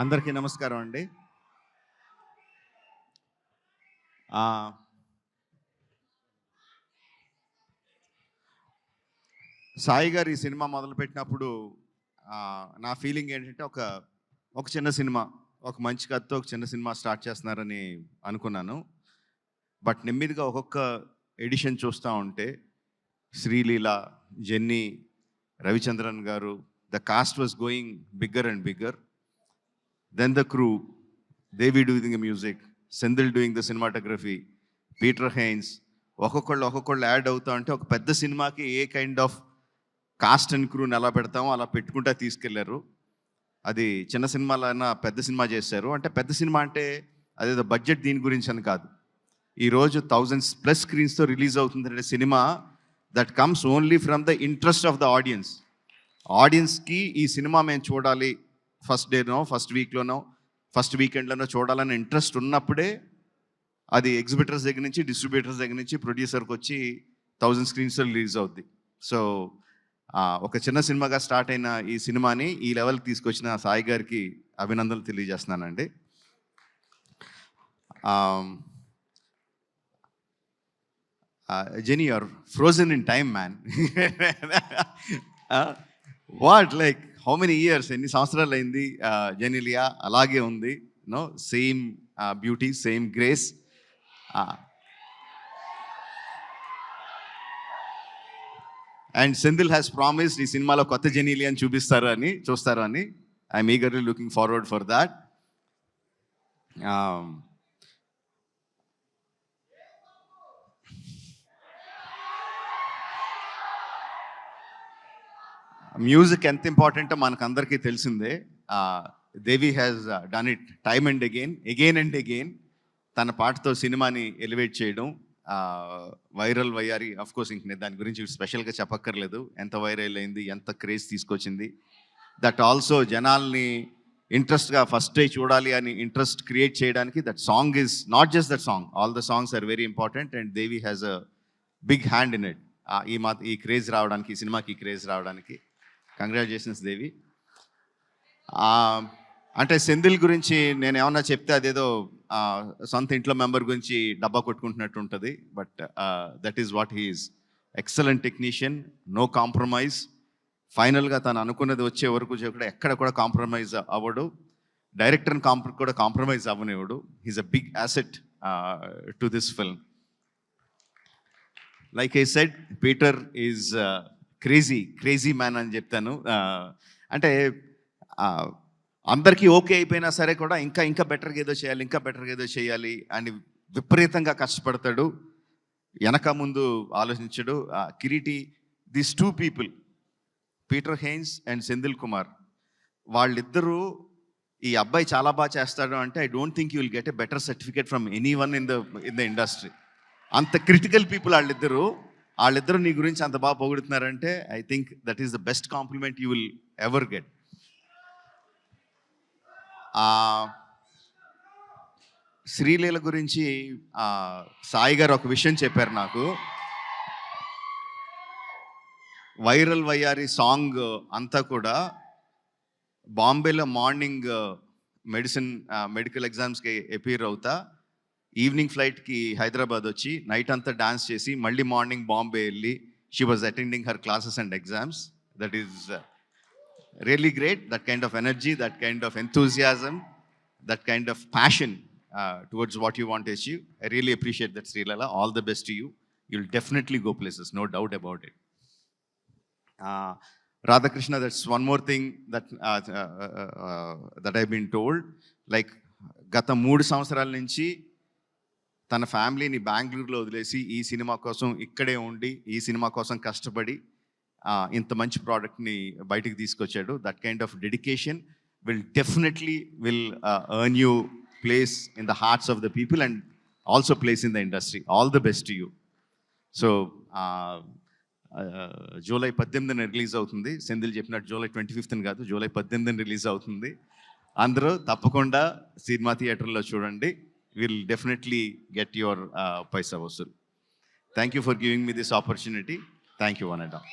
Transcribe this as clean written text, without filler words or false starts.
అందరికీ నమస్కారం అండి. సాయి గారు ఈ సినిమా మొదలుపెట్టినప్పుడు నా ఫీలింగ్ ఏంటంటే ఒక చిన్న సినిమా, ఒక మంచి కథతో ఒక చిన్న సినిమా స్టార్ట్ చేస్తున్నారని అనుకున్నాను. బట్ నెమ్మదిగా ఒక్కొక్క ఎడిషన్ చూస్తూ ఉంటే Sreeleela, Jenny, Ravichandran garu, the cast was going bigger and bigger. Then the crew, Devi doing the music, Senthil doing the cinematography, Peter Heins, ఒక్కొక్కళ్ళు యాడ్ అవుతా ఉంటే ఒక పెద్ద సినిమాకి a kind of cast and క్రూని ఎలా పెడతామో అలా పెట్టుకుంటా తీసుకెళ్లారు. అది చిన్న సినిమాలైనా పెద్ద సినిమా చేశారు. అంటే పెద్ద సినిమా అంటే అదేదో బడ్జెట్ దీని గురించి అని కాదు. ఈరోజు 1000+ స్క్రీన్స్తో రిలీజ్ అవుతుందంటే cinema that comes only from the interest of the audience. ఆడియన్స్కి ఈ సినిమా మేము చూడాలి, ఫస్ట్ డేనో, ఫస్ట్ వీక్లోనో, ఫస్ట్ వీకెండ్లోనో చూడాలని ఇంట్రెస్ట్ ఉన్నప్పుడే అది ఎగ్జిబిటర్స్ దగ్గర నుంచి, డిస్ట్రిబ్యూటర్స్ దగ్గర నుంచి ప్రొడ్యూసర్కి వచ్చి 1000 స్క్రీన్స్తో రిలీజ్ అవుద్ది. సో ఒక చిన్న సినిమాగా స్టార్ట్ అయిన ఈ సినిమాని ఈ లెవెల్కి తీసుకొచ్చిన సాయి గారికి అభినందనలు తెలియజేస్తున్నానండి. Genie, you're frozen in time man. What, like how many years, ఎన్ని సంవత్సరాలు అయింది జెనీలియా అలాగే ఉంది. No, same beauty, same grace. And Senthil has promised ఈ సినిమాలో కొత్త జెనీలియాని చూస్తారు అని I'm eagerly looking forward for that. Music ఎంత ఇంపార్టెంటో మనకందరికీ తెలిసిందే. Devi has done it time and again and again. తన పాటతో సినిమాని ఎలివేట్ చేయడం, వైరల్ వయ్యారి. అఫ్ కోర్స్ ఇంక నేను దాని గురించి స్పెషల్గా చెప్పక్కర్లేదు. ఎంత వైరల్ అయింది, ఎంత క్రేజ్ తీసుకొచ్చింది. దట్ ఆల్సో జనాల్ని ఇంట్రెస్ట్గా ఫస్ట్ డే చూడాలి అని ఇంట్రెస్ట్ క్రియేట్ చేయడానికి that song is not just that song, all the songs are very important and Devi has a big hand in it. ఈ క్రేజ్ రావడానికి, ఈ సినిమాకి క్రేజ్ రావడానికి కంగ్రాచులేషన్స్ దేవి. అంటే సెంధిల్ గురించి నేను ఏమన్నా చెప్తే అదేదో సొంత ఇంట్లో మెంబర్ గురించి డబ్బా కొట్టుకుంటున్నట్టు ఉంటుంది. But that is what he is. Excellent technician, no compromise. ఫైనల్గా తను అనుకున్నది వచ్చే వరకు కూడా ఎక్కడ కూడా కాంప్రమైజ్ అవ్వడు. డైరెక్టర్ని కూడా కాంప్రమైజ్ అవ్వనివ్వడు. He's a big asset to this film. Like I said, Peter is crazy man అని చెప్తాను. అంటే అందరికీ ఓకే అయిపోయినా సరే కూడా ఇంకా బెటర్గా ఏదో చేయాలి అని విపరీతంగా కష్టపడతాడు. వెనక ముందు ఆలోచించడు. Kireeti, this 2 people, Peter Hein and Senthil Kumar, వాళ్ళిద్దరూ ఈ అబ్బాయి చాలా బాగా చేస్తాడు అంటే I don't think you will get a better certificate from anyone in the industry. అంత క్రిటికల్ పీపుల్ వాళ్ళిద్దరు నీ గురించి అంత బాగా పొగుడుతున్నారంటే I think that is the best compliment you will ever get. Sreeleela గురించి సాయి గారు ఒక విషయం చెప్పారు నాకు. వైరల్ వయ్యారి సాంగ్ అంతా కూడా బాంబేలో మార్నింగ్ మెడికల్ ఎగ్జామ్స్కి అపీర్ అవుతా, ఈవినింగ్ ఫ్లైట్కి హైదరాబాద్ వచ్చి నైట్ అంతా డాన్స్ చేసి మళ్ళీ మార్నింగ్ బాంబే వెళ్ళి she was attending her classes and exams. That is really great, that kind of energy, that kind of enthusiasm, that kind of passion towards what you want to achieve. I really appreciate that, Srilala. All the best to you. You'll definitely go places, no doubt about it. Radhakrishna, that's one more thing that I've been told. Like, గత 3 సంవత్సరాల నుంచి తన ఫ్యామిలీని బెంగళూరులో వదిలేసి ఈ cinema కోసం ఇక్కడే ఉండి, ఈ సినిమా కోసం కష్టపడి ఇంత మంచి ప్రోడక్ట్ని బయటికి తీసుకొచ్చాడు. That kind of dedication will definitely earn you place in the hearts of the people and also place in the industry. All the best to you. So July 18న రిలీజ్ అవుతుంది. సెంధిల్ చెప్పినట్టు జూలై 25న కాదు, జూలై 18న release అవుతుంది. అందరూ తప్పకుండా cinema థియేటర్లో చూడండి. Will definitely get your paisa vasool. Thank you for giving me this opportunity. Thank you one and all.